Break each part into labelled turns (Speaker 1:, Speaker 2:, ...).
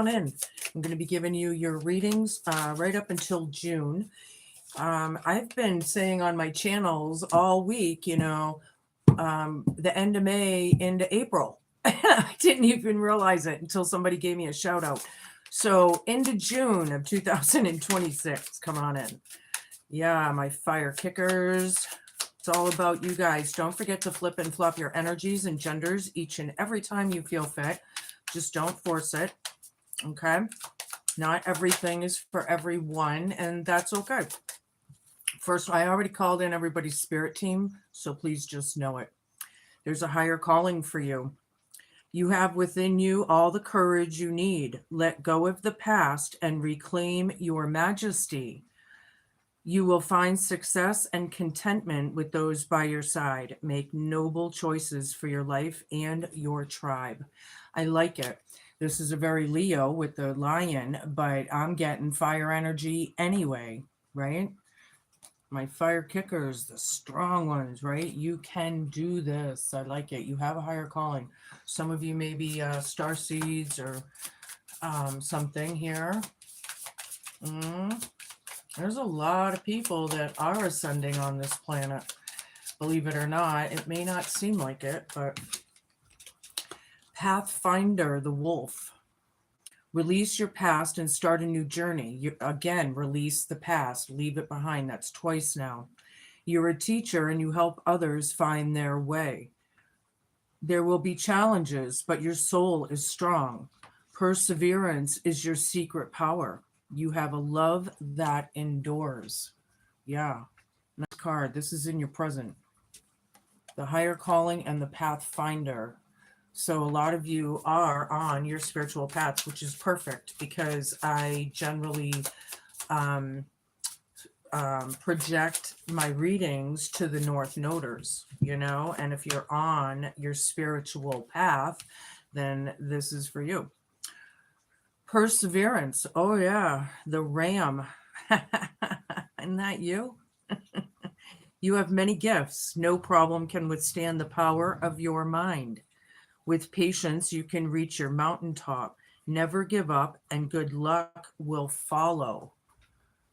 Speaker 1: on in. I'm going to be giving you your readings right up until June. I've been saying on my channels all week, the end of May into April. I didn't even realize it until somebody gave me a shout out. So into June of 2026, come on in. Yeah, my fire kickers. It's all about you guys. Don't forget to flip and flop your energies and genders each and every time you feel fit. Just don't force it. Okay? Not everything is for everyone, and that's okay. First, I already called in everybody's spirit team, so please just know it. There's a higher calling for you. You have within you all the courage you need. Let go of the past and reclaim your majesty. You will find success and contentment with those by your side. Make noble choices for your life and your tribe. I like it. This is a very Leo with the lion, but I'm getting fire energy anyway, right? My fire kickers, the strong ones, right? You can do this. I like it. You have a higher calling. Some of you may be star seeds or something here. There's a lot of people that are ascending on this planet. Believe it or not, it may not seem like it, but Pathfinder, the wolf. Release your past and start a new journey. Again, release the past. Leave it behind. That's twice now. You're a teacher and you help others find their way. There will be challenges, but your soul is strong. Perseverance is your secret power. You have a love that endures. Yeah. Next card. This is in your present. The higher calling and the Pathfinder. So a lot of you are on your spiritual paths, which is perfect because I generally project my readings to the North Noders, and if you're on your spiritual path, then this is for you. Perseverance. Oh yeah, the ram. Isn't that you? You have many gifts. No problem can withstand the power of your mind. With patience, you can reach your mountaintop. Never give up, and good luck will follow.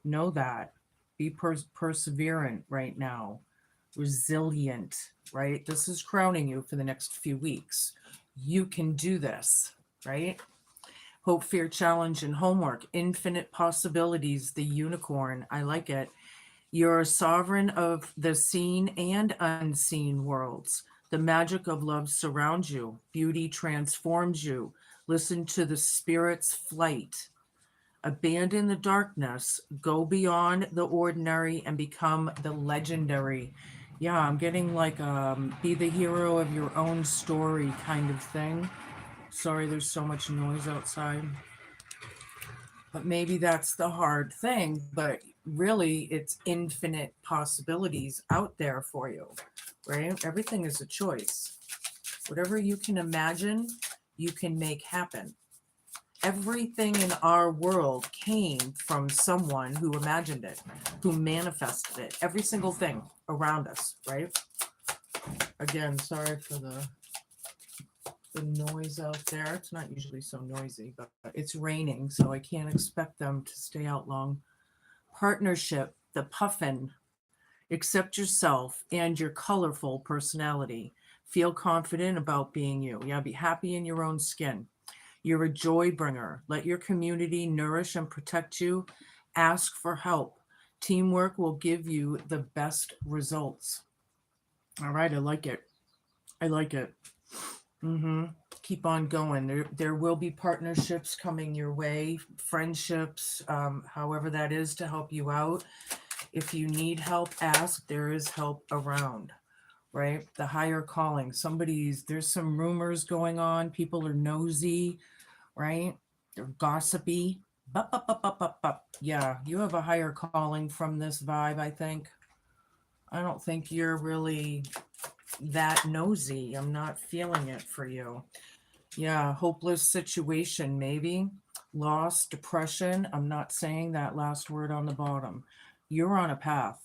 Speaker 1: Know that. Be perseverant right now. Resilient, right? This is crowning you for the next few weeks. You can do this, right? Hope, fear, challenge, and homework. Infinite possibilities. The unicorn. I like it. You're a sovereign of the seen and unseen worlds. The magic of love surrounds you. Beauty transforms you. Listen to the spirit's flight. Abandon the darkness. Go beyond the ordinary and become the legendary. Yeah, I'm getting like be the hero of your own story kind of thing. Sorry, there's so much noise outside. But maybe that's the hard thing. But really, it's infinite possibilities out there for you, right? Everything is a choice. Whatever you can imagine, you can make happen. Everything in our world came from someone who imagined it, who manifested it. Every single thing around us, right? Again, sorry for the noise out there. It's not usually so noisy, but it's raining, so I can't expect them to stay out long. Partnership, the puffin. Accept yourself and your colorful personality. Feel confident about being you. Yeah, be happy in your own skin. You're a joy bringer. Let your community nourish and protect you. Ask for help. Teamwork will give you the best results. All right, I like it. I like it. Keep on going. There will be partnerships coming your way, friendships, however that is to help you out. If you need help, ask. There is help around, right? The higher calling. There's some rumors going on. People are nosy, right? They're gossipy. Yeah, you have a higher calling from this vibe, I think. I don't think you're really that nosy. I'm not feeling it for you. Yeah, hopeless situation, maybe. Loss, depression. I'm not saying that last word on the bottom. You're on a path.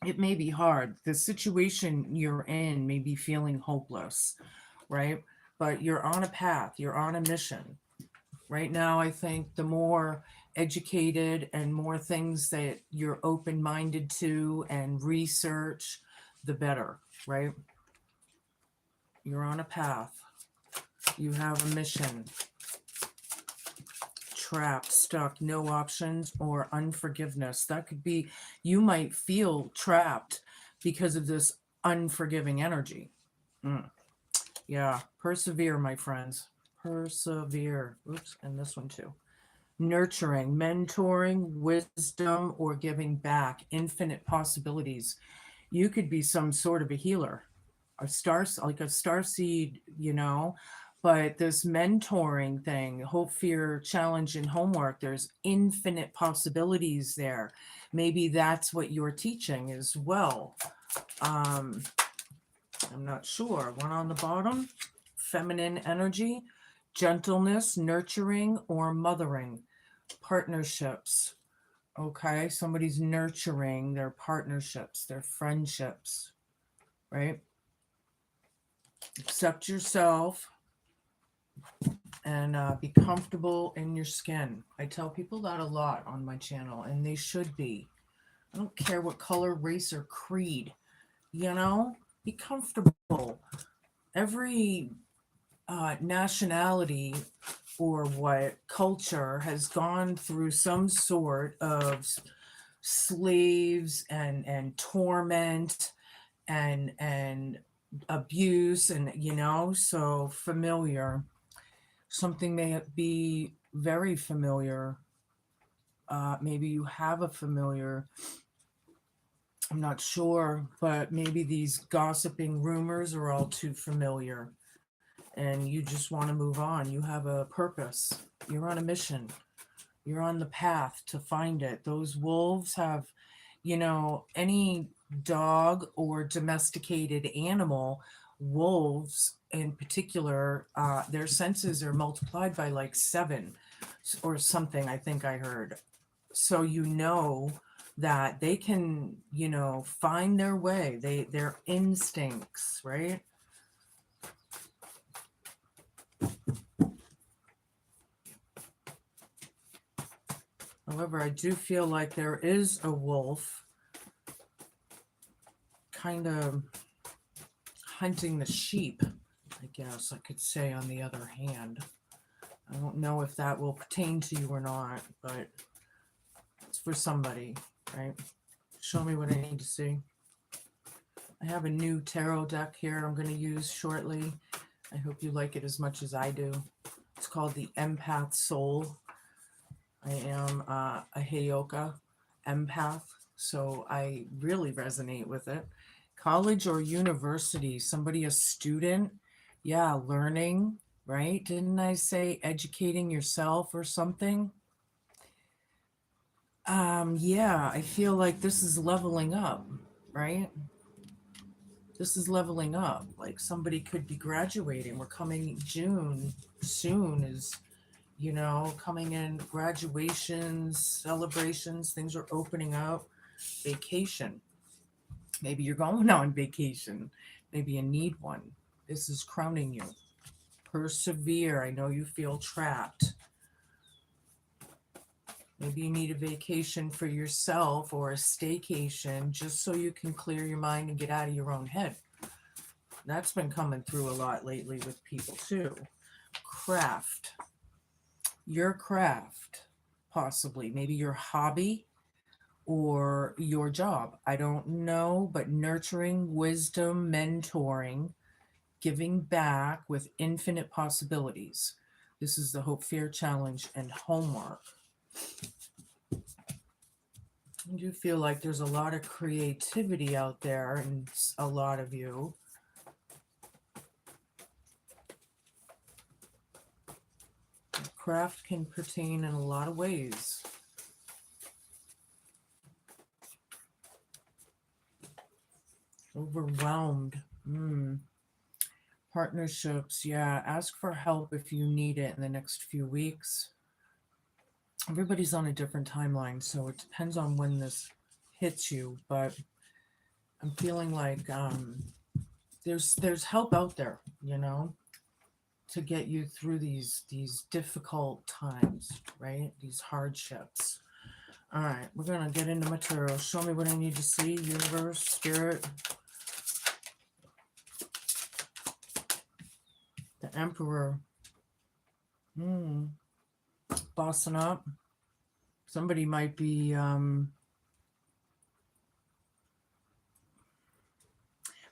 Speaker 1: It may be hard. The situation you're in may be feeling hopeless, right? But you're on a path. You're on a mission. Right now, I think the more educated and more things that you're open-minded to and research, the better, right? You're on a path. You have a mission. Trapped, stuck, no options, or unforgiveness. That could be, you might feel trapped because of this unforgiving energy. Yeah, persevere, my friends. Persevere. Oops, and this one too. Nurturing, mentoring, wisdom, or giving back, infinite possibilities. You could be some sort of a healer, a star, like a star seed, but this mentoring thing, hope, fear, challenge, and homework, there's infinite possibilities there. Maybe that's what you're teaching as well. I'm not sure. One on the bottom, feminine energy, gentleness, nurturing, or mothering, partnerships. Okay, somebody's nurturing their partnerships, their friendships, right? Accept yourself and be comfortable in your skin. I tell people that a lot on my channel, and they should be. I don't care what color, race, or creed, be comfortable. Every nationality or what culture has gone through some sort of slaves and torment and abuse, and so familiar. Something may be very familiar. Maybe you have a familiar, I'm not sure, but maybe these gossiping rumors are all too familiar and you just want to move on. You have a purpose. You're on a mission. You're on the path to find it. Those wolves have, any dog or domesticated animal, wolves in particular, their senses are multiplied by like 7 or something, I think I heard. So that they can, find their way. Their instincts, right? However, I do feel like there is a wolf kind of hunting the sheep, I guess I could say, on the other hand. I don't know if that will pertain to you or not, but it's for somebody, right? Show me what I need to see. I have a new tarot deck here I'm going to use shortly. I hope you like it as much as I do. It's called the Empath Soul. I am a Heyoka empath, so I really resonate with it. College or university, somebody, a student, yeah, learning, right? Didn't I say educating yourself or something? Yeah, I feel like this is leveling up, right? This is leveling up. Like somebody could be graduating. We're coming June soon is, coming in, graduations, celebrations, things are opening up. Vacation. Maybe you're going on vacation. Maybe you need one. This is crowning you. Persevere. I know you feel trapped. Maybe you need a vacation for yourself or a staycation just so you can clear your mind and get out of your own head. That's been coming through a lot lately with people too. Craft. Your craft, possibly. Maybe your hobby or your job. I don't know, but nurturing, wisdom, mentoring, giving back with infinite possibilities. This is the Hope, Fear, Challenge, and Homework. I do feel like there's a lot of creativity out there in a lot of you. Craft can pertain in a lot of ways. Overwhelmed. Partnerships, yeah. Ask for help if you need it in the next few weeks. Everybody's on a different timeline, so it depends on when this hits you, but I'm feeling like there's help out there, to get you through these difficult times, right? These hardships. All right, we're gonna get into material. Show me what I need to see, universe, spirit. The Emperor. Bossing up. Somebody might be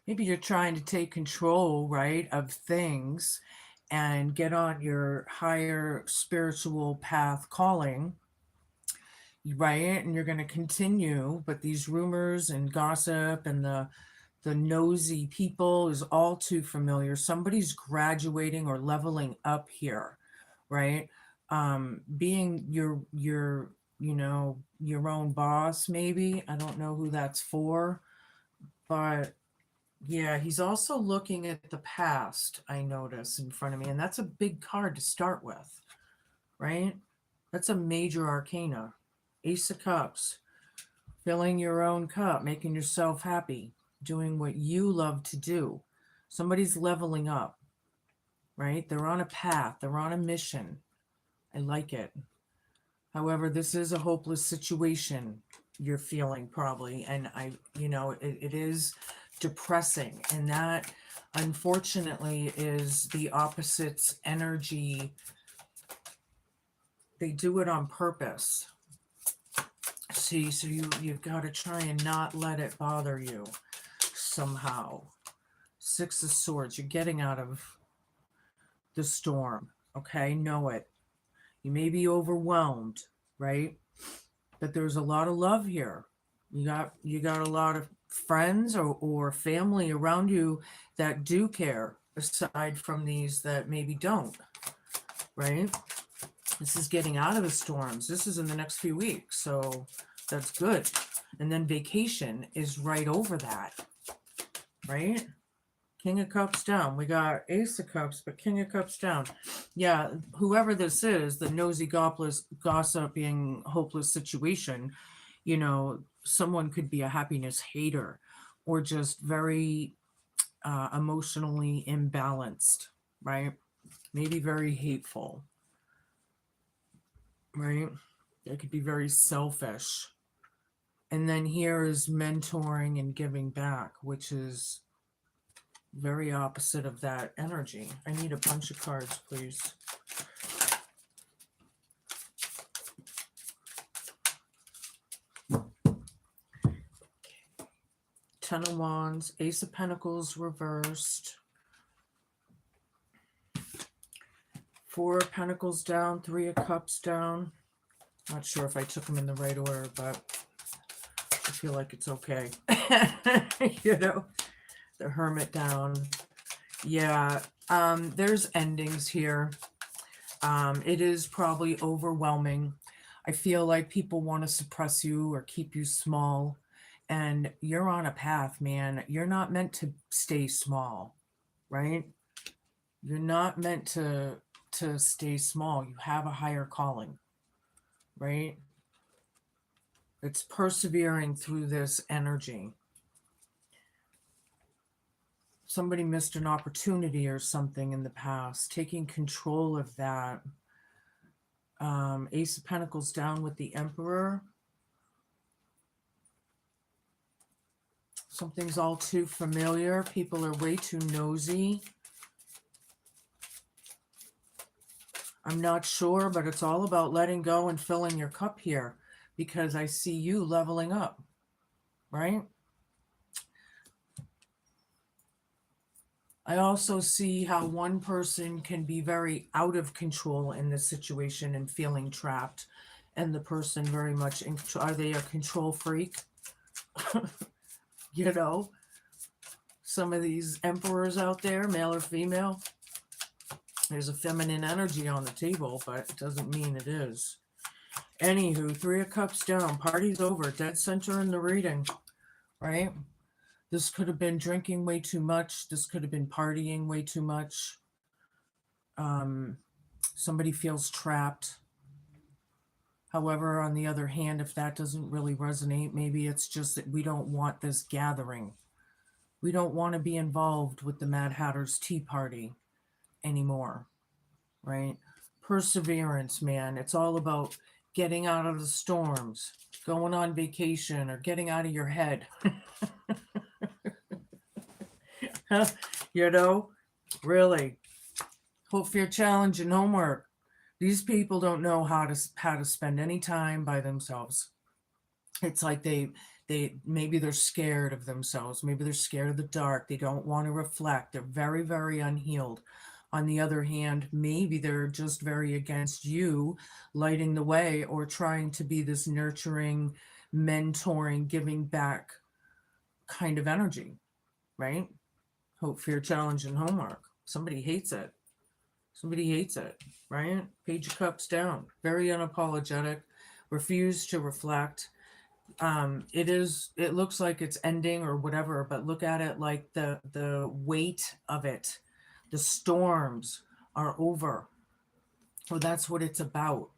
Speaker 1: maybe you're trying to take control, right, of things and get on your higher spiritual path calling, right? And you're going to continue, but these rumors and gossip and the nosy people is all too familiar. Somebody's graduating or leveling up here, right? Being your own boss, maybe. I don't know who that's for, but yeah, he's also looking at the past, I notice in front of me, and that's a big card to start with, right? That's a major arcana. Ace of Cups, filling your own cup, making yourself happy, doing what you love to do. Somebody's leveling up, right? They're on a path, they're on a mission. I like it. However, this is a hopeless situation you're feeling probably, and it is depressing, and that unfortunately is the opposite's energy. They do it on purpose. See, so you've got to try and not let it bother you somehow. Six of Swords, you're getting out of the storm, okay? Know it. You may be overwhelmed, right? But there's a lot of love here. You got a lot of friends or family around you that do care, aside from these that maybe don't, right? This is getting out of the storms. This is in the next few weeks, so that's good. And then vacation is right over that, right? King of Cups down. We got Ace of Cups, but King of Cups down. Yeah, whoever this is, the nosy, gossiping, hopeless situation, someone could be a happiness hater or just very emotionally imbalanced, right? Maybe very hateful, right? They could be very selfish. And then here is mentoring and giving back, which is very opposite of that energy. I need a bunch of cards, please. Ten of Wands, Ace of Pentacles reversed. Four of Pentacles down, Three of Cups down. Not sure if I took them in the right order, but I feel like it's okay. The Hermit down. Yeah, there's endings here. It is probably overwhelming. I feel like people want to suppress you or keep you small. And you're on a path, man. You're not meant to stay small, right? You're not meant to stay small. You have a higher calling, right? It's persevering through this energy. Somebody missed an opportunity or something in the past, taking control of that. Ace of Pentacles down with the Emperor. Something's all too familiar. People are way too nosy. I'm not sure, but it's all about letting go and filling your cup here, because I see you leveling up, right? I also see how one person can be very out of control in this situation and feeling trapped, and the person very much in control. Are they a control freak? Some of these emperors out there, male or female, there's a feminine energy on the table, but it doesn't mean it is. Anywho, Three of Cups down, party's over, dead center in the reading, right? This could have been drinking way too much. This could have been partying way too much. Somebody feels trapped. However, on the other hand, if that doesn't really resonate, maybe it's just that we don't want this gathering. We don't want to be involved with the Mad Hatter's Tea Party. anymore, right? Perseverance, man. It's all about getting out of the storms, going on vacation, or getting out of your head. You know, really. Hope for your challenge and homework. These people don't know how to spend any time by themselves. It's like they maybe they're scared of themselves, maybe they're scared of the dark, they don't want to reflect, they're very, very unhealed. On the other hand, maybe they're just very against you lighting the way or trying to be this nurturing, mentoring, giving back kind of energy, right? Hope, fear, challenge, and homework. Somebody hates it. Somebody hates it, right? Page of Cups down, very unapologetic, refuse to reflect. It looks like it's ending or whatever, but look at it like the weight of it, the storms are over. Well, that's what it's about.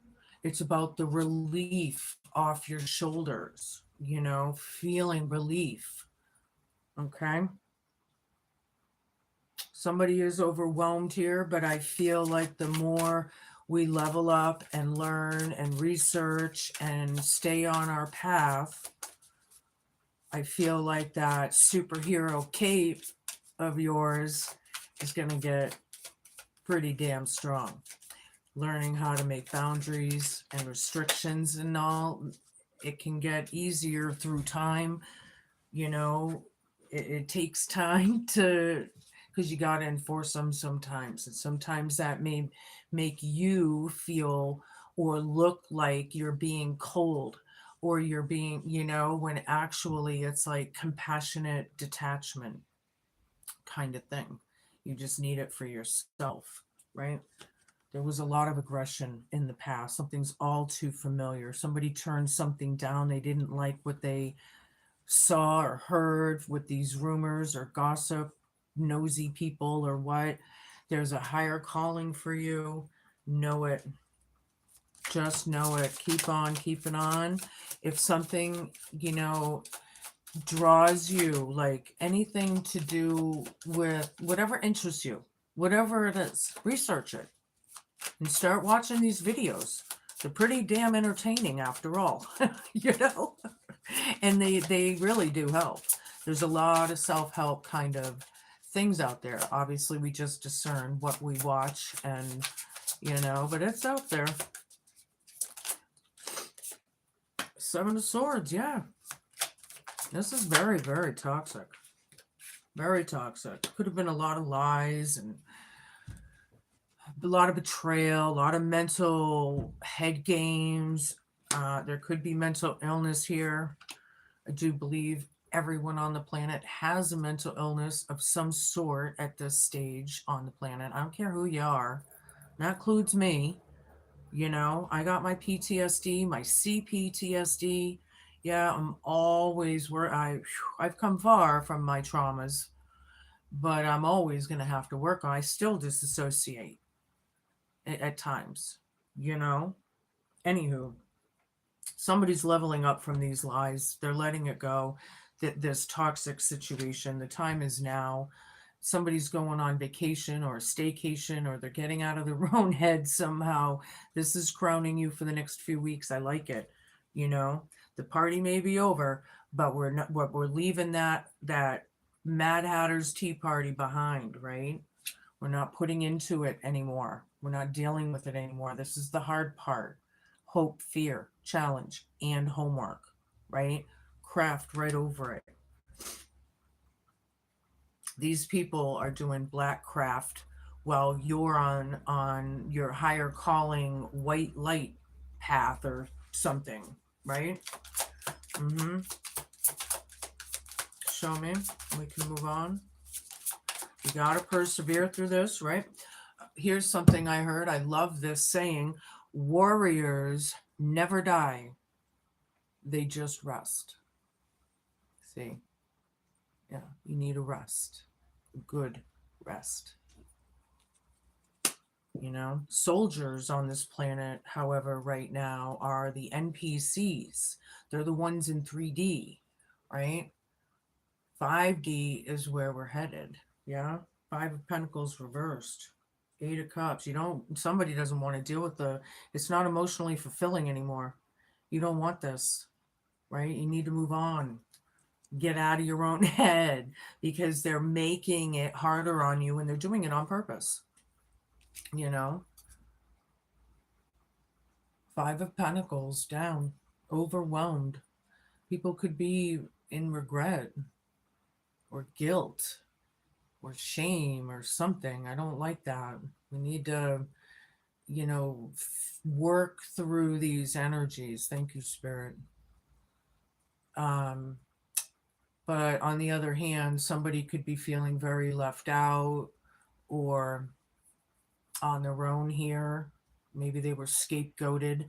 Speaker 1: It's about the relief off your shoulders, feeling relief. Okay. Somebody is overwhelmed here, but I feel like the more we level up and learn and research and stay on our path, I feel like that superhero cape of yours is going to get pretty damn strong. Learning how to make boundaries and restrictions and all, it can get easier through time. You know, it takes time to, because you got to enforce them sometimes. And sometimes that may make you feel or look like you're being cold or you're being, when actually it's like compassionate detachment kind of thing. You just need it for yourself, right? There was a lot of aggression in the past. Something's all too familiar. Somebody turned something down. They didn't like what they saw or heard with these rumors or gossip, nosy people or what. There's a higher calling for you. Know it. Just know it. Keep on keeping on. If something, draws you, like anything to do with whatever interests you, whatever it is, research it and start watching these videos. They're pretty damn entertaining after all, you know? And they really do help. There's a lot of self-help kind of things out there. Obviously, we just discern what we watch and, but it's out there. Seven of Swords, yeah. This is very, very toxic. Very toxic. Could have been a lot of lies and a lot of betrayal, a lot of mental head games. There could be mental illness here. I do believe everyone on the planet has a mental illness of some sort at this stage on the planet. I don't care who you are. That includes me. I got my PTSD, my CPTSD. Yeah, I'm always where I've come far from my traumas, but I'm always going to have to work on. I still disassociate at times, you know. Anywho, somebody's leveling up from these lies. They're letting it go. This toxic situation. The time is now. Somebody's going on vacation or a staycation, or they're getting out of their own head somehow. This is crowning you for the next few weeks. I like it. The party may be over, but we're leaving that Mad Hatter's Tea Party behind, right? We're not putting into it anymore. We're not dealing with it anymore. This is the hard part. Hope, fear, challenge, and homework, right? Craft right over it. These people are doing black craft while you're on your higher calling white light path or something, right? Show me. We can move on. You gotta persevere through this, right? Here's something I heard. I love this saying: warriors never die, they just rest. See? Yeah, you need a rest. A good rest. Soldiers on this planet, however, right now are the NPCs. They're the ones in 3D, right? 5D is where we're headed. Yeah. Five of Pentacles reversed. Eight of Cups. Somebody doesn't want to deal with it's not emotionally fulfilling anymore. You don't want this, right? You need to move on. Get out of your own head because they're making it harder on you and they're doing it on purpose. You know, Five of Pentacles down, overwhelmed. People could be in regret or guilt or shame or something. I don't like that. We need to, work through these energies. Thank you, Spirit. Um, but on the other hand, somebody could be feeling very left out or on their own here. Maybe they were scapegoated,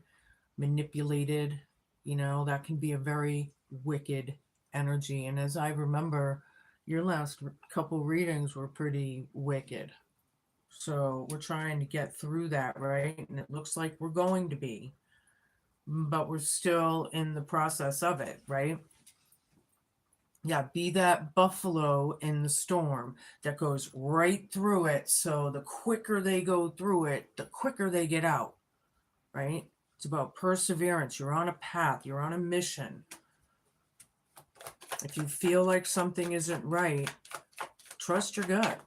Speaker 1: manipulated. That can be a very wicked energy. And as I remember, your last couple readings were pretty wicked. So we're trying to get through that, right? And it looks like we're going to be, but we're still in the process of it, right? Yeah, be that buffalo in the storm that goes right through it. So the quicker they go through it, the quicker they get out, right? It's about perseverance. You're on a path, you're on a mission. If you feel like something isn't right, trust your gut.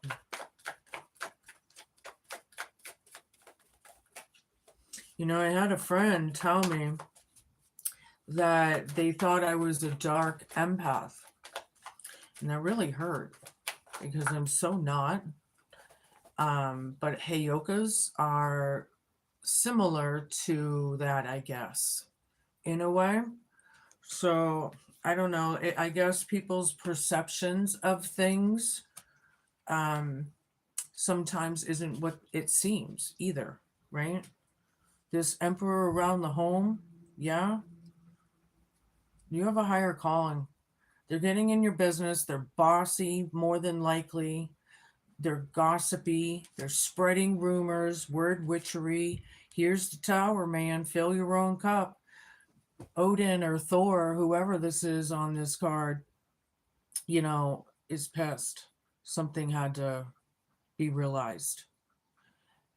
Speaker 1: I had a friend tell me that they thought I was a dark empath. And that really hurt because I'm so not. But heyokas are similar to that, I guess, in a way. So I don't know. I guess people's perceptions of things sometimes isn't what it seems either, right? This emperor around the home, yeah, you have a higher calling. They're getting in your business. They're bossy, more than likely. They're gossipy. They're spreading rumors, word witchery. Here's the tower, man. Fill your own cup. Odin or Thor, whoever this is on this card, is pissed. Something had to be realized.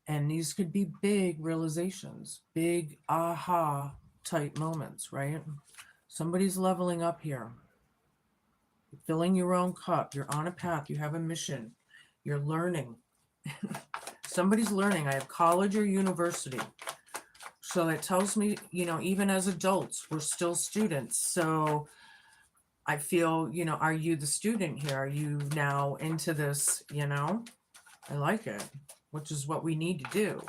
Speaker 1: And these could be big realizations, big aha type moments, right? Somebody's leveling up here. You're filling your own cup. You're on a path. You have a mission. You're learning. Somebody's learning. I have college or university. So that tells me, even as adults, we're still students. So I feel, are you the student here? Are you now into this, I like it, which is what we need to do.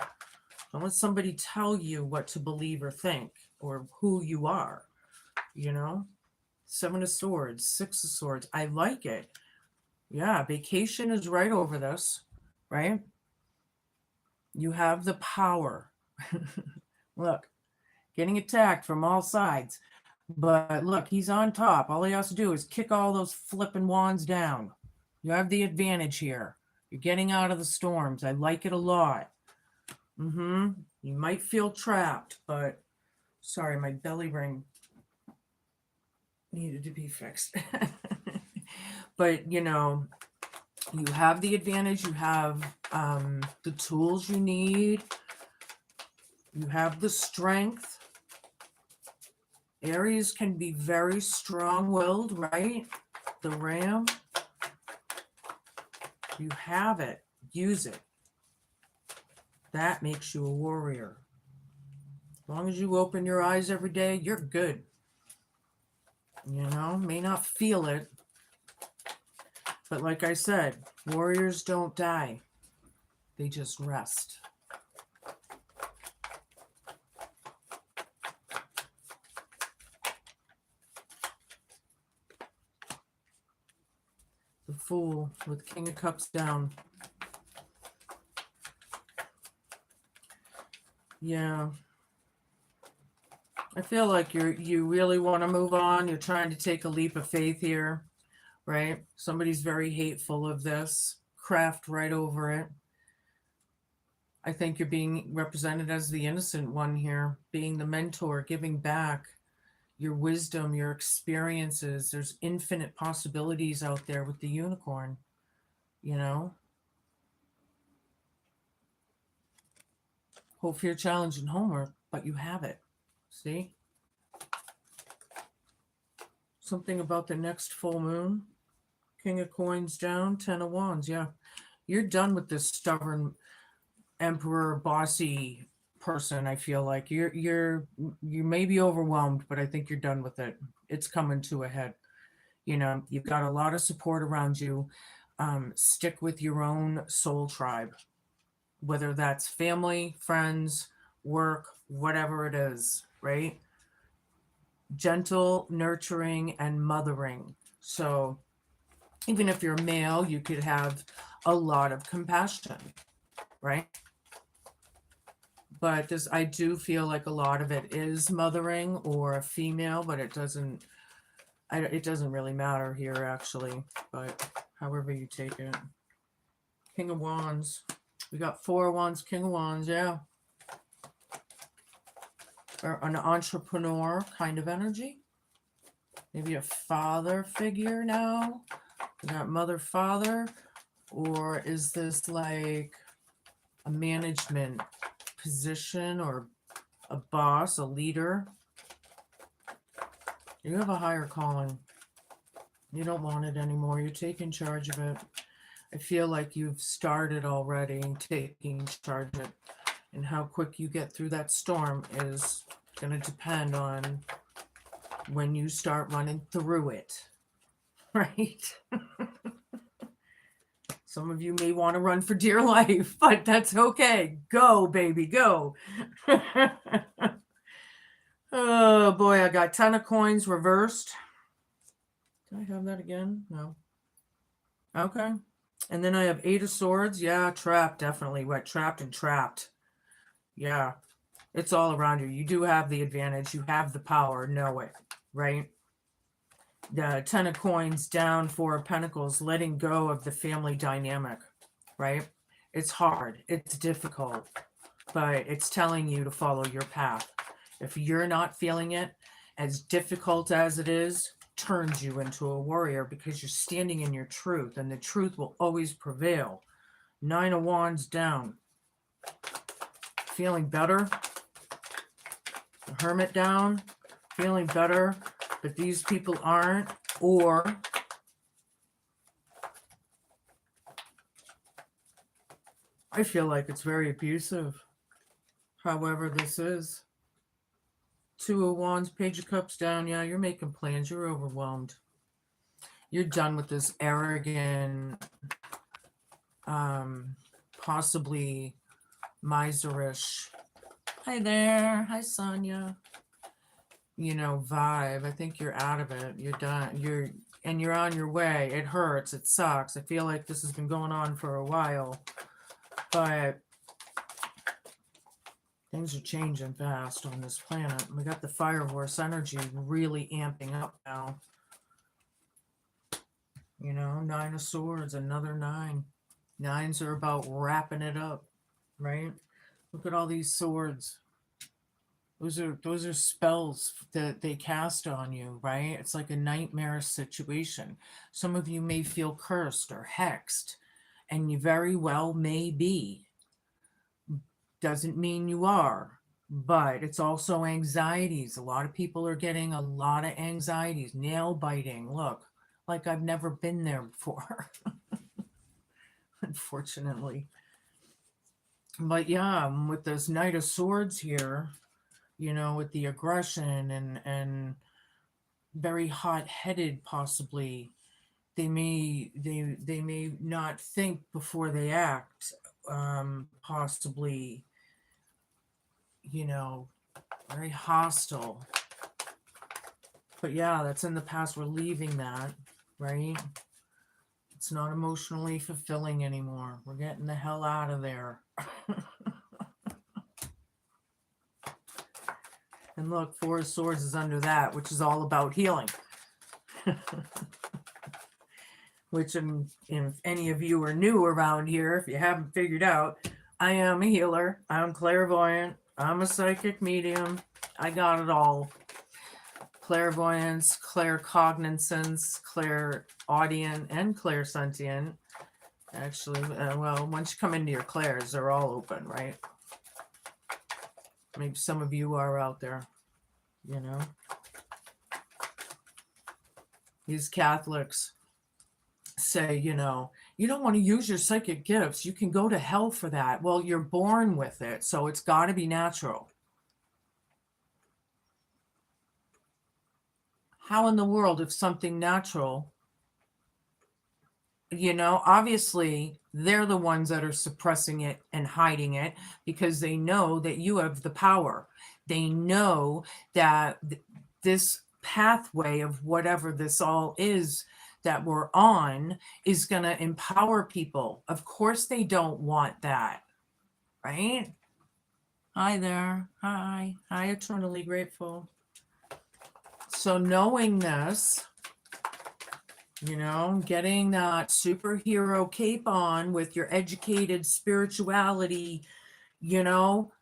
Speaker 1: Don't let somebody tell you what to believe or think or who you are, Seven of Swords, Six of Swords. I like it. Yeah, vacation is right over this, right? You have the power. Look, getting attacked from all sides. But look, he's on top. All he has to do is kick all those flipping wands down. You have the advantage here. You're getting out of the storms. I like it a lot. You might feel trapped, but sorry, my belly ring needed to be fixed. But, you have the advantage. You have the tools you need. You have the strength. Aries can be very strong-willed, right? The Ram. You have it. Use it. That makes you a warrior. As long as you open your eyes every day, you're good. May not feel it. But like I said, warriors don't die. They just rest. The Fool with King of Cups down. Yeah. I feel like you really want to move on. You're trying to take a leap of faith here, right? Somebody's very hateful of this. Craft right over it. I think you're being represented as the innocent one here, being the mentor, giving back your wisdom, your experiences. There's infinite possibilities out there with the unicorn, Hope for your challenge and homework, but you have it. See? Something about the next full moon. King of coins down, 10 of wands. Yeah. You're done with this stubborn emperor bossy person. I feel like you may be overwhelmed, but I think you're done with it. It's coming to a head. You know, you've got a lot of support around you. Stick with your own soul tribe, whether that's family, friends, work, whatever it is, right? Gentle, nurturing, and mothering. So even if you're male, you could have a lot of compassion, right? But this, I do feel like a lot of it is mothering or a female, but it doesn't really matter here actually, but however you take it. King of Wands. We got 4 of Wands, King of Wands, yeah. Or an entrepreneur kind of energy. Maybe a father figure now. We got mother, father. Or is this like a management position or a boss, a leader? You have a higher calling. You don't want it anymore. You're taking charge of it. I feel like you've started already taking charge of it. And how quick you get through that storm is going to depend on when you start running through it. Right? Some of you may want to run for dear life, but that's okay. Go, baby, go. Oh, boy, I got 10 of coins reversed. Did I have that again? No. Okay. And then I have 8 of swords. Yeah, trapped, definitely. What? Trapped and trapped. Yeah. It's all around you. You do have the advantage. You have the power. Know it, right? The 10 of coins down, 4 of pentacles, letting go of the family dynamic, right? It's hard. It's difficult, but it's telling you to follow your path. If you're not feeling it, as difficult as it is, turns you into a warrior because you're standing in your truth, and the truth will always prevail. 9 of wands down. Feeling better? The hermit down. Feeling better, but these people aren't. Or I feel like it's very abusive. However this is. 2 of wands, page of cups down. Yeah, you're making plans. You're overwhelmed. You're done with this arrogant, possibly miserish. Hi there. Hi, Sonia. You know, vibe. I think you're out of it. You're done. You're on your way. It hurts. It sucks. I feel like this has been going on for a while, but things are changing fast on this planet. We got the fire horse energy really amping up now. You know, 9 of swords, another 9. 9s are about wrapping it up, right? Look at all these swords. Those are spells that they cast on you, right? It's like a nightmarish situation. Some of you may feel cursed or hexed, and you very well may be. Doesn't mean you are, but it's also anxieties. A lot of people are getting a lot of anxieties, nail biting. Look, like I've never been there before, unfortunately. But yeah, with this Knight of Swords here, you know, with the aggression and very hot-headed, possibly, they may not think before they act, possibly, you know, very hostile. But yeah, that's in the past. We're leaving that, right? It's not emotionally fulfilling anymore. We're getting the hell out of there. And look, 4 of swords is under that, which is all about healing. Which, if any of you are new around here, if you haven't figured out, I am a healer. I'm clairvoyant. I'm a psychic medium. I got it all. Clairvoyance, claircognizance, clairaudient, and clairsentient. Actually, well, once you come into your clairs, they're all open, right? Maybe some of you are out there, you know. These Catholics say, you know, you don't want to use your psychic gifts. You can go to hell for that. Well, you're born with it, so it's got to be natural. How in the world, if something natural, you know, obviously they're the ones that are suppressing it and hiding it because they know that you have the power. They know that this pathway of whatever this all is that we're on is going to empower people. Of course, they don't want that, right? Hi there. Hi. Hi, eternally grateful. So, knowing this, you know, getting that superhero cape on with your educated spirituality, you know,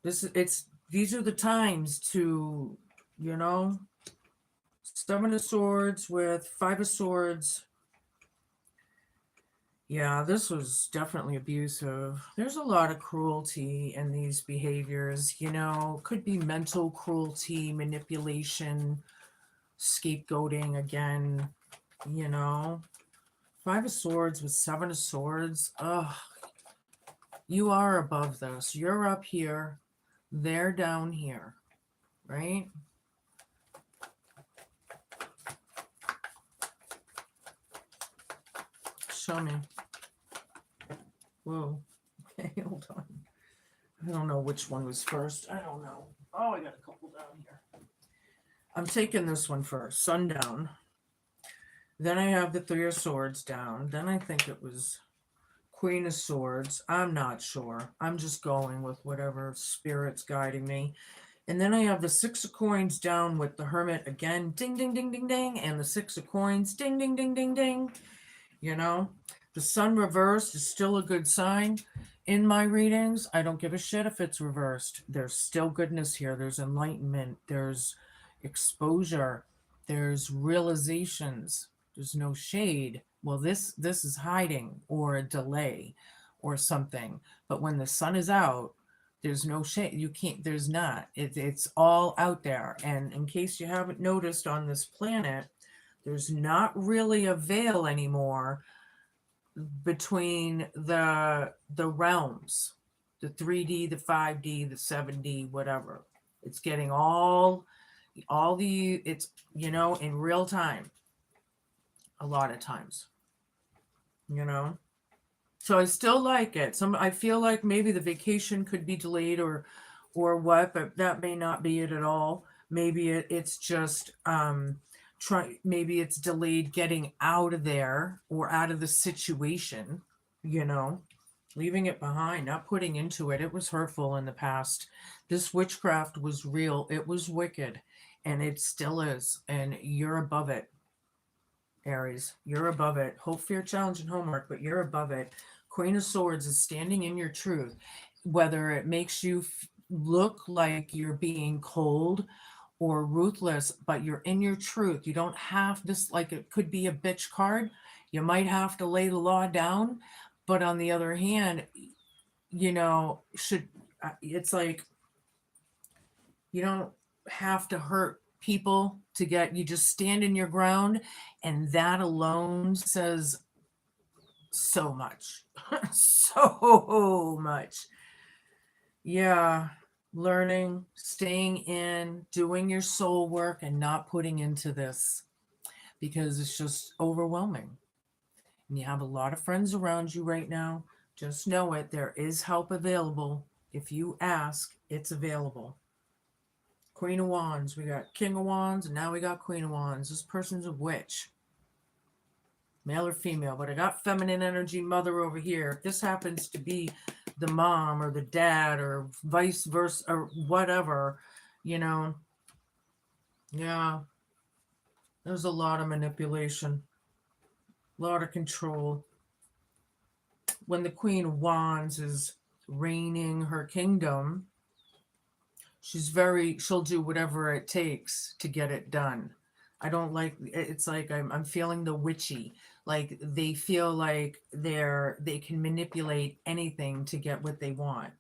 Speaker 1: these are the times to, you know, Seven of Swords with Five of Swords. Yeah, this was definitely abusive. There's a lot of cruelty in these behaviors, you know, could be mental cruelty, manipulation, scapegoating again, you know. Five of Swords with Seven of Swords. Ugh. You are above this. You're up here. They're down here. Right? Show me. Whoa. Okay, hold on. I don't know which one was first. I don't know. Oh, I got a couple down here. I'm taking this one first. Sundown. Then I have the Three of Swords down. Then I think it was Queen of Swords. I'm not sure. I'm just going with whatever spirit's guiding me. And then I have the Six of Coins down with the Hermit again. Ding, ding, ding, ding, ding. And the Six of Coins. Ding, ding, ding, ding, ding. You know, the Sun reversed is still a good sign. In my readings, I don't give a shit if it's reversed. There's still goodness here. There's enlightenment. There's exposure. There's realizations. There's no shade. Well, this is hiding or a delay or something. But when the sun is out, there's no shade. You can't, there's not. It's all out there. And in case you haven't noticed on this planet, there's not really a veil anymore between the realms, the 3D, the 5D, the 7D, whatever. It's getting all the, it's, you know, in real time. A lot of times, you know. So I still like it. I feel like maybe the vacation could be delayed or what, but that may not be it at all. Maybe it's just maybe it's delayed getting out of there or out of the situation, you know, leaving it behind, not putting into it. It was hurtful in the past. This witchcraft was real. It was wicked, and it still is, and you're above it. Aries, you're above it. Hope, fear, challenge, and homework, but you're above it. Queen of Swords is standing in your truth. Whether it makes you look like you're being cold or ruthless, but you're in your truth. You don't have this, like it could be a bitch card. You might have to lay the law down. But on the other hand, you know, it's like you don't have to hurt people to get, you just stand in your ground, and that alone says so much. So much. Yeah, learning, staying in, doing your soul work, and not putting into this because it's just overwhelming. And you have a lot of friends around you right now. Just know it. There is help available. If you ask, it's available. Queen of Wands. We got King of Wands, and now we got Queen of Wands. This person's a witch. Male or female, but I got feminine energy mother over here. If this happens to be the mom or the dad or vice versa or whatever, you know, yeah, there's a lot of manipulation, a lot of control. When the Queen of Wands is reigning her kingdom, she'll do whatever it takes to get it done. I don't like, it's like I'm feeling the witchy, like they feel like they can manipulate anything to get what they want.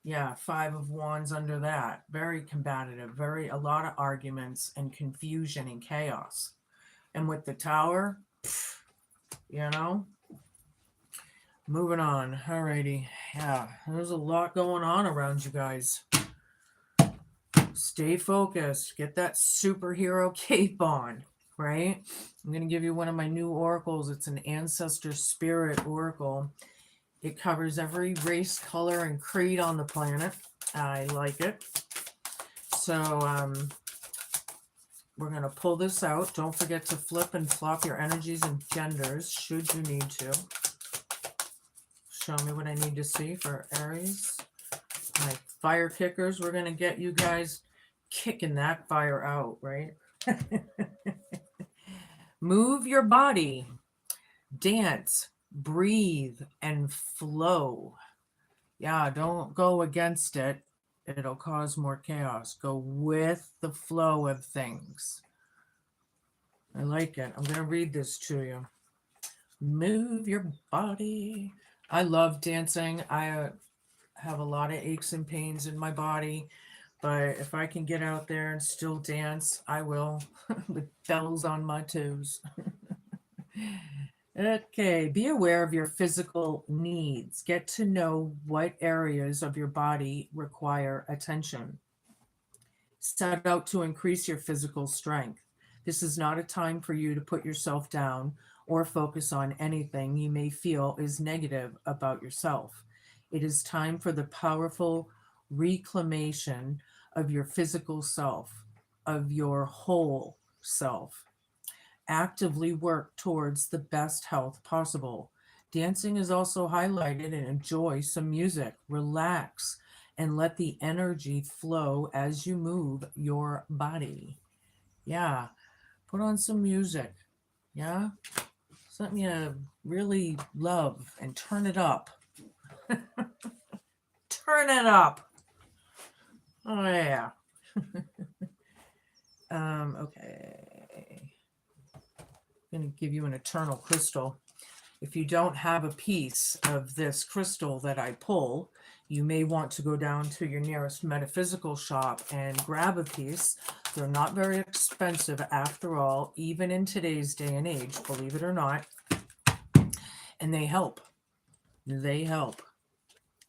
Speaker 1: Yeah, 5 of Wands under that. Very combative, a lot of arguments and confusion and chaos. And with the Tower, you know, moving on. Alrighty. Yeah, there's a lot going on around you guys. Stay focused. Get that superhero cape on, right? I'm going to give you one of my new oracles. It's an ancestor spirit oracle. It covers every race, color, and creed on the planet. I like it. So we're going to pull this out. Don't forget to flip and flop your energies and genders should you need to. Show me what I need to see for Aries. My fire kickers, we're going to get you guys kicking that fire out, right? Move your body, dance, breathe, and flow. Yeah, don't go against it. It'll cause more chaos. Go with the flow of things. I like it. I'm going to read this to you. Move your body. I love dancing. I have a lot of aches and pains in my body, but if I can get out there and still dance, I will, with bells on my toes. Okay, be aware of your physical needs. Get to know what areas of your body require attention. Set out to increase your physical strength. This is not a time for you to put yourself down or focus on anything you may feel is negative about yourself. It is time for the powerful reclamation of your physical self, of your whole self. Actively work towards the best health possible. Dancing is also highlighted, and enjoy some music. Relax and let the energy flow as you move your body. Yeah, put on some music. Yeah, something you really love and turn it up. Turn it up. Oh, yeah. Okay. I'm going to give you an eternal crystal. If you don't have a piece of this crystal that I pull, you may want to go down to your nearest metaphysical shop and grab a piece. They're not very expensive after all, even in today's day and age, believe it or not. And they help. They help.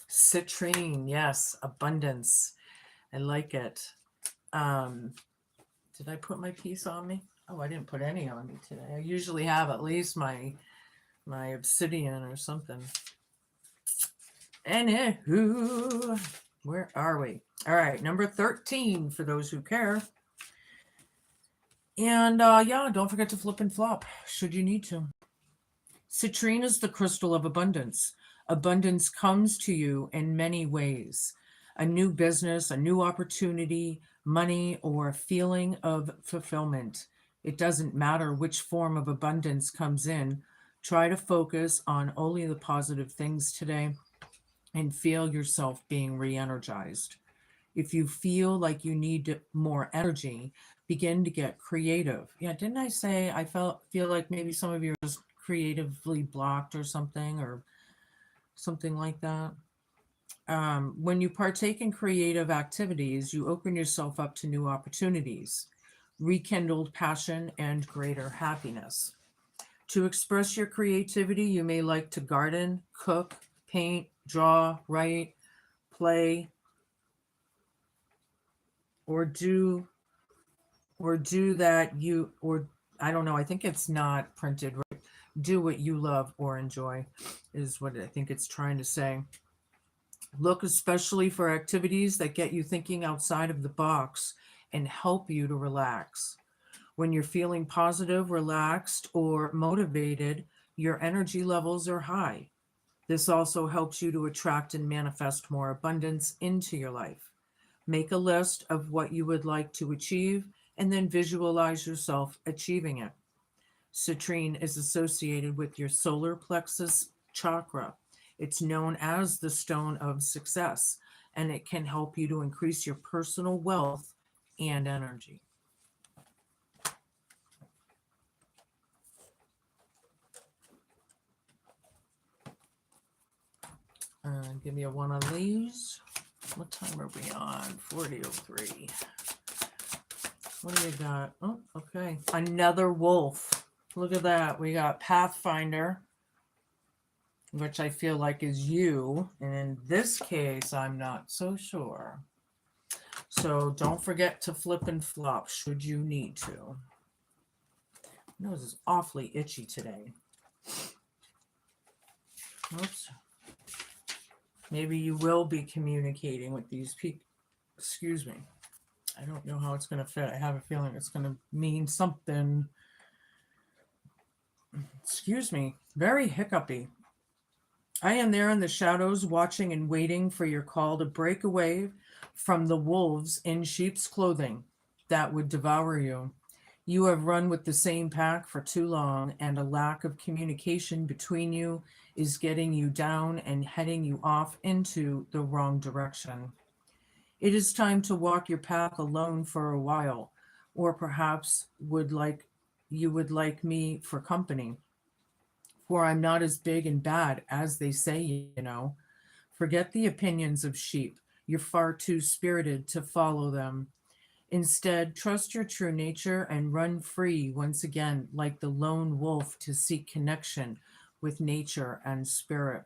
Speaker 1: Citrine, yes, abundance. I like it. Did I put my piece on me? Oh, I didn't put any on me today. I usually have at least my obsidian or something. Anywho, where are we? All right, number 13 for those who care. And yeah, don't forget to flip and flop should you need to. Citrine is the crystal of abundance. Abundance comes to you in many ways. A new business, a new opportunity, money, or a feeling of fulfillment. It doesn't matter which form of abundance comes in. Try to focus on only the positive things today and feel yourself being re-energized. If you feel like you need more energy, begin to get creative. Yeah, didn't I say I feel like maybe some of you are just creatively blocked or something like that? When you partake in creative activities, you open yourself up to new opportunities, rekindled passion, and greater happiness. To express your creativity, you may like to garden, cook, paint, draw, write, play, or do that I don't know, I think it's not printed right. Do what you love or enjoy is what I think it's trying to say. Look especially for activities that get you thinking outside of the box and help you to relax. When you're feeling positive, relaxed, or motivated, your energy levels are high. This also helps you to attract and manifest more abundance into your life. Make a list of what you would like to achieve and then visualize yourself achieving it. Citrine is associated with your solar plexus chakra. It's known as the stone of success, and it can help you to increase your personal wealth and energy. Give me a one of these. What time are we on? 40:03. What do you got? Oh, okay. Another wolf. Look at that. We got Pathfinder, which I feel like is you. And in this case, I'm not so sure. So don't forget to flip and flop should you need to. My nose is awfully itchy today. Oops. Maybe you will be communicating with these people. Excuse me. I don't know how it's going to fit. I have a feeling it's going to mean something. Excuse me. Very hiccupy. I am there in the shadows, watching and waiting for your call to break away from the wolves in sheep's clothing that would devour you. You have run with the same pack for too long, and a lack of communication between you is getting you down and heading you off into the wrong direction. It is time to walk your path alone for a while, or perhaps you would like me for company. For I'm not as big and bad as they say, you know. Forget the opinions of sheep. You're far too spirited to follow them. Instead, trust your true nature and run free once again, like the lone wolf, to seek connection with nature and spirit.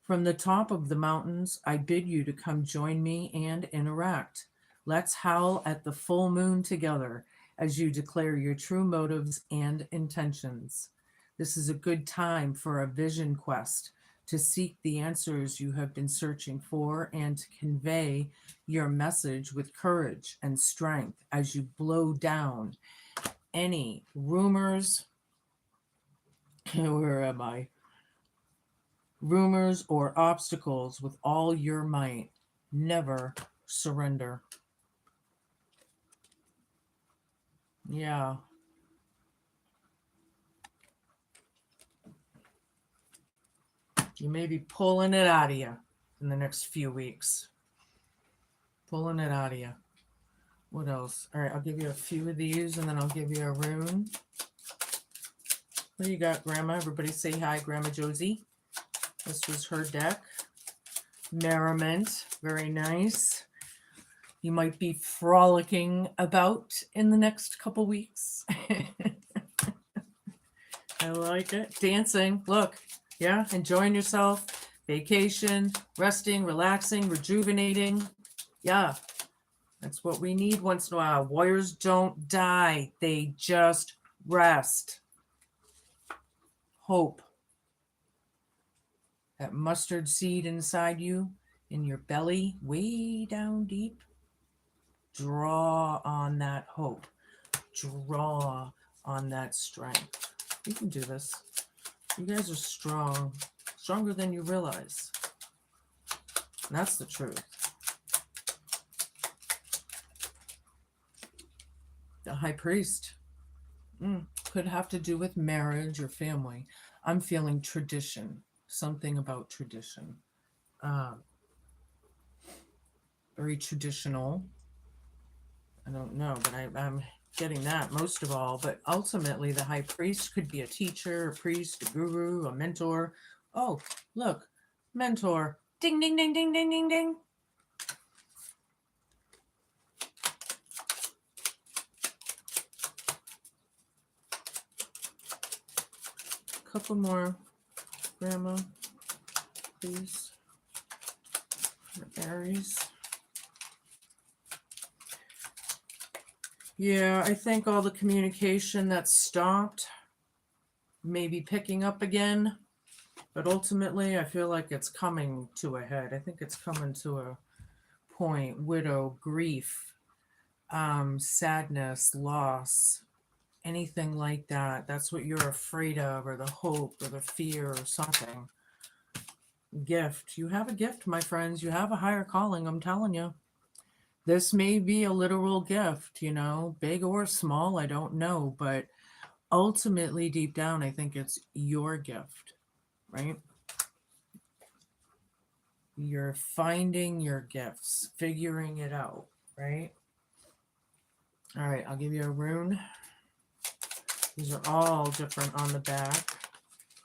Speaker 1: From the top of the mountains, I bid you to come join me and interact. Let's howl at the full moon together as you declare your true motives and intentions. This is a good time for a vision quest to seek the answers you have been searching for and to convey your message with courage and strength as you blow down any rumors. Where am I? Rumors or obstacles with all your might. Never surrender. Yeah. You may be pulling it out of you in the next few weeks. Pulling it out of you. What else? All right, I'll give you a few of these and then I'll give you a rune. What do you got, Grandma? Everybody say hi, Grandma Josie. This was her deck. Merriment. Very nice. You might be frolicking about in the next couple weeks. I like it. Dancing. Look. Yeah. Enjoying yourself. Vacation. Resting. Relaxing. Rejuvenating. Yeah. That's what we need once in a while. Warriors don't die. They just rest. Hope. That mustard seed inside you, in your belly, way down deep. Draw on that hope. Draw on that strength. You can do this. You guys are strong. Stronger than you realize. And that's the truth. The high priest. Could have to do with marriage or family. I'm feeling tradition. Something about tradition. Very traditional. I don't know, but I'm getting that most of all. But ultimately, the high priest could be a teacher, a priest, a guru, a mentor. Oh, look, mentor. Ding, ding, ding, ding, ding, ding, ding. Couple more, Grandma, please. For Aries. Yeah, I think all the communication that stopped may be picking up again, but ultimately I feel like it's coming to a head. I think it's coming to a point. Widow, grief, sadness, loss, anything like that. That's what you're afraid of, or the hope, or the fear, or something. Gift. You have a gift, my friends. You have a higher calling, I'm telling you. This may be a literal gift, you know, big or small, I don't know, but ultimately, deep down, I think it's your gift, right? You're finding your gifts, figuring it out, right? All right, I'll give you a rune. These are all different on the back.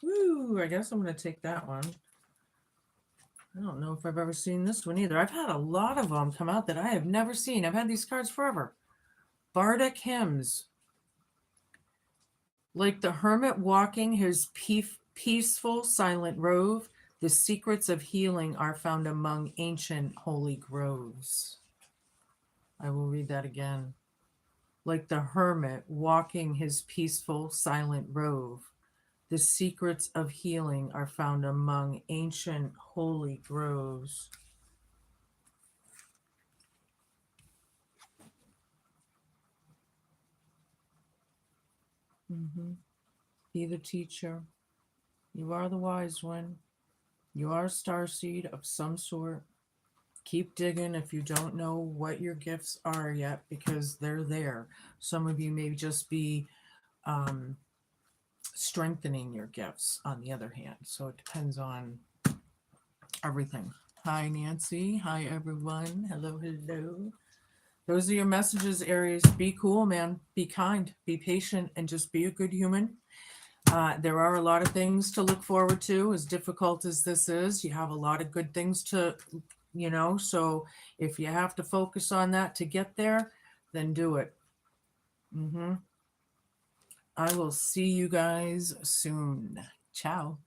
Speaker 1: Woo, I guess I'm going to take that one. I don't know if I've ever seen this one either. I've had a lot of them come out that I have never seen. I've had these cards forever. Bardic hymns. Like the hermit walking his peaceful, silent rove, the secrets of healing are found among ancient holy groves. I will read that again. Like the hermit walking his peaceful, silent rove, the secrets of healing are found among ancient holy groves. Mm-hmm. Be the teacher. You are the wise one. You are a starseed of some sort. Keep digging if you don't know what your gifts are yet, because they're there. Some of you may just be strengthening your gifts on the other hand. So it depends on everything. Hi, Nancy. Hi, everyone. Hello, hello. Those are your messages, Aries. Be cool, man. Be kind, be patient, and just be a good human. There are a lot of things to look forward to, as difficult as this is. You have a lot of good things to, so if you have to focus on that to get there, then do it. I will see you guys soon. Ciao.